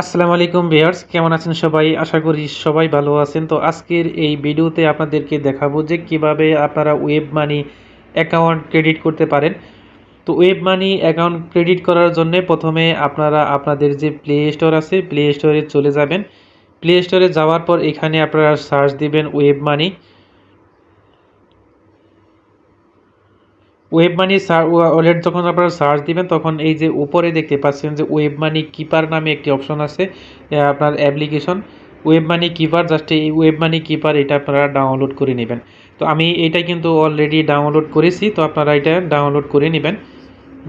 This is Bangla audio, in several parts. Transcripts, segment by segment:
আসসালামু আলাইকুম ভিউয়ার্স, কেমন আছেন সবাই? আশা করি সবাই ভালো আছেন। তো আজকের এই ভিডিওতে আপনাদেরকে দেখাবো যে কিভাবে আপনারা ওয়েব মানি অ্যাকাউন্ট ক্রেডিট করতে পারেন। তো ওয়েব মানি অ্যাকাউন্ট ক্রেডিট করার জন্য প্রথমে আপনারা আপনাদের যে প্লে স্টোর আছে, প্লে স্টোরে চলে যাবেন। প্লে স্টোরে যাওয়ার পর এখানে আপনারা সার্চ দিবেন web money. Web money wallet যখন আপনারা সার্চ দিবেন তখন এই যে উপরে দেখতে পাচ্ছেন যে ওয়েব মানি কিপার নামে একটি অপশন আছে, আপনার application web money keeper. Just এই ওয়েব মানি কিপার এটা আপনারা ডাউনলোড করে নেবেন। তো আমি এটা কিন্তু অলরেডি ডাউনলোড করেছি, তো আপনারা এটা ডাউনলোড করে নেবেন।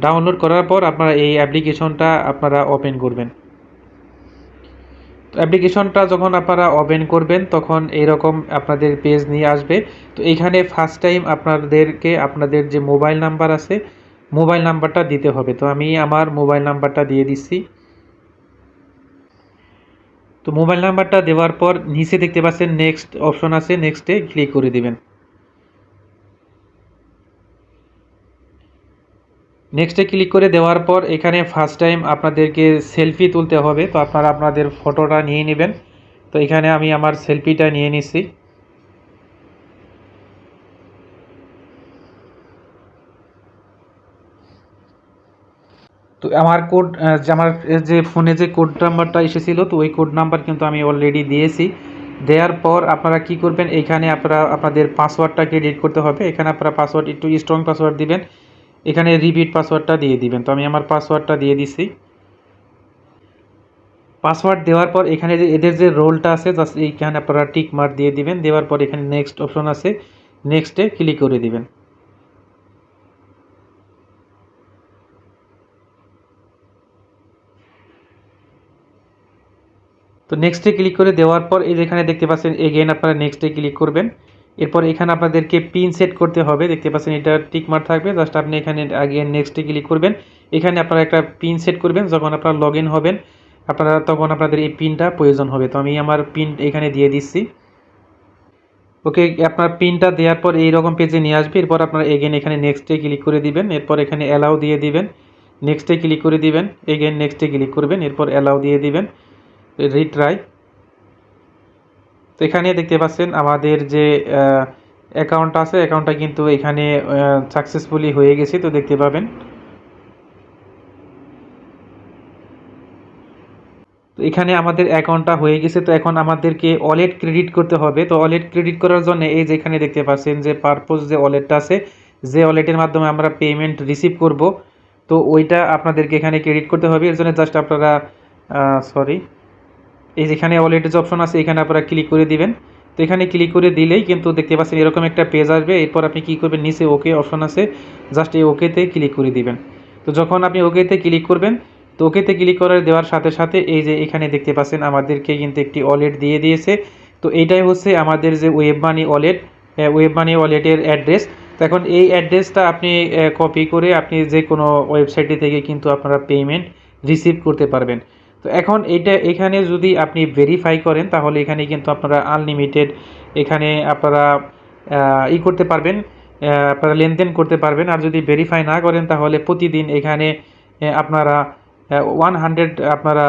ডাউনলোড করার পর আপনারা এই অ্যাপ্লিকেশনটা আপনারা ওপেন করবেন। তো অ্যাপ্লিকেশনটা যখন আপনারা ওপেন করবেন তখন এইরকম আপনাদের পেজ নিয়ে আসবে। তো এখানে ফার্স্ট টাইম আপনাদেরকে আপনাদের যে মোবাইল নাম্বার আছে, মোবাইল নাম্বারটা দিতে হবে। তো আমি আমার মোবাইল নাম্বারটা দিয়ে দিচ্ছি। তো মোবাইল নাম্বারটা দেওয়ার পর নিচে দেখতে পাচ্ছেন নেক্সট অপশন আছে, নেক্সটে ক্লিক করে দিবেন। নেক্সটে ক্লিক করে দেওয়ার পর এখানে ফার্স্ট টাইম আপনাদেরকে সেলফি তুলতে হবে। তো আপনারা আপনাদের ফটোটা নিয়ে নেবেন। তো এখানে আমি আমার সেলফিটা নিয়ে নিচ্ছি। তো আমার কোড আমার যে ফোনে যে কোড নাম্বারটা এসেছিলো, তো ওই কোড নাম্বার কিন্তু আমি অলরেডি দিয়েছি। দেওয়ার পর আপনারা কি করবেন, এইখানে আপনারা আপনাদের পাসওয়ার্ডটা ক্রিয়েট করতে হবে। এখানে আপনারা পাসওয়ার্ড একটু স্ট্রং পাসওয়ার্ড দিবেন, এখানে রিপিট পাসওয়ার্ডটা দিয়ে দিবেন। তো আমি আমার পাসওয়ার্ডটা দিয়ে দিছি। পাসওয়ার্ড দেওয়ার পর এখানে যে এদের যে রোলটা আছে জাস্ট এইখানে আপনারা টিক মার্ক দিয়ে দিবেন। দেওয়ার পর এখানে নেক্সট অপশন আছে, নেক্সটে ক্লিক করে দিবেন। তো নেক্সটে ক্লিক করে দেওয়ার পর এই যেখানে দেখতে পাচ্ছেন এগেইন আপনারা নেক্সটে ক্লিক করবেন। এরপর এখানে আপনাদেরকে পিন সেট করতে হবে, দেখতে পাচ্ছেন এটা টিক মার্ক থাকবে। জাস্ট আপনি এখানে আগে নেক্সটে ক্লিক করবেন। এখানে আপনারা একটা পিন সেট করবেন, যখন আপনারা লগ ইন হবেন আপনারা তখন আপনাদের এই পিনটা প্রয়োজন হবে। তো আমি আমার পিন এখানে দিয়ে দিচ্ছি। ওকে, আপনার পিনটা দেওয়ার পর এইরকম পেজে নিয়ে আসবে। এরপর আপনারা এগেন এখানে নেক্সটে ক্লিক করে দিবেন। এরপর এখানে অ্যালাউ দিয়ে দিবেন, নেক্সটে ক্লিক করে দিবেন, এগেন নেক্সটে ক্লিক করবেন, এরপর অ্যালাউ দিয়ে দিবেন, রিট্রাই। তো এখানে দেখতে পাচ্ছেন আমাদের যে অ্যাকাউন্টটা আছে, অ্যাকাউন্টটা কিন্তু এখানে সাকসেসফুলি হয়ে গেছে। তো দেখতে পাবেন। তো এখানে আমাদের অ্যাকাউন্টটা হয়ে গেছে। তো এখন আমাদেরকে ওয়ালেট ক্রেডিট করতে হবে। তো ওয়ালেট ক্রেডিট করার জন্য এই যে এখানে দেখতে পাচ্ছেন যে পারপোজ যে ওয়ালেটটা আছে, যে ওয়ালেটের মাধ্যমে আমরা পেমেন্ট রিসিভ করব, তো ওইটা আপনাদেরকে এখানে ক্রেডিট করতে হবে। এর জন্য জাস্ট আপনারা সরি, এই যেখানে ওয়ালেটের যে অপশন আছে এখানে আপনারা ক্লিক করে দিবেন। তো এখানে ক্লিক করে দিলেই কিন্তু দেখতে পাচ্ছেন এরকম একটা পেজ আসবে। এরপর আপনি কী করবেন, নিচে ওকে অপশন আছে, জাস্ট এই ওকেতে ক্লিক করে দিবেন। তো যখন আপনি ওকেতে ক্লিক করবেন, তো ওকেতে ক্লিক করে দেওয়ার সাথে সাথে এই যে এখানে দেখতে পাচ্ছেন আমাদেরকে কিন্তু একটি ওয়ালেট দিয়ে দিয়েছে। তো এইটাই হচ্ছে আমাদের যে web money wallet, web money ওয়ালেটের অ্যাড্রেস। তো এখন এই অ্যাড্রেসটা আপনি কপি করে আপনি যে কোনো ওয়েবসাইটে থেকে কিন্তু আপনারা পেমেন্ট রিসিভ করতে পারবেন। তো এখন এইটা এখানে যদি আপনি ভেরিফাই করেন তাহলে এখানে কিন্তু আপনারা আনলিমিটেড এখানে আপনারা করতে পারবেন, আপনারা লেনদেন করতে পারবেন। আর যদি ভেরিফাই না করেন তাহলে প্রতিদিন এখানে আপনারা 100 আপনারা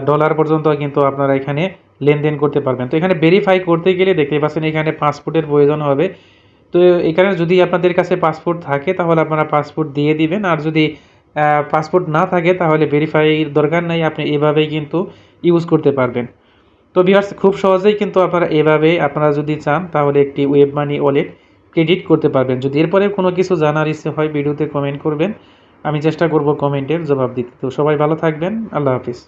ডলার পর্যন্ত কিন্তু আপনারা এখানে লেনদেন করতে পারবেন। তো এখানে ভেরিফাই করতে গেলে দেখতে পাচ্ছেন এখানে পাসপোর্টের প্রয়োজন হবে। তো এখানে যদি আপনাদের কাছে পাসপোর্ট থাকে তাহলে আপনারা পাসপোর্ট দিয়ে দিবেন। আর যদি পাসপোর্ট না থাকে তাহলে ভেরিফাইয়ের দরকার নাই, আপনি এভাবেই কিন্তু ইউজ করতে পারবেন। তো ভিউয়ার্স, খুব সহজেই কিন্তু আপনারা এভাবে আপনারা যদি চান তাহলে একটি ওয়েব মানি ওয়ালেট ক্রেডিট করতে পারবেন। যদি এরপরে কোনো কিছু জানার ইচ্ছে হয় ভিডিওতে কমেন্ট করবেন, আমি চেষ্টা করব কমেন্টের জবাব দিতে। তো সবাই ভালো থাকবেন, আল্লাহ হাফিজ।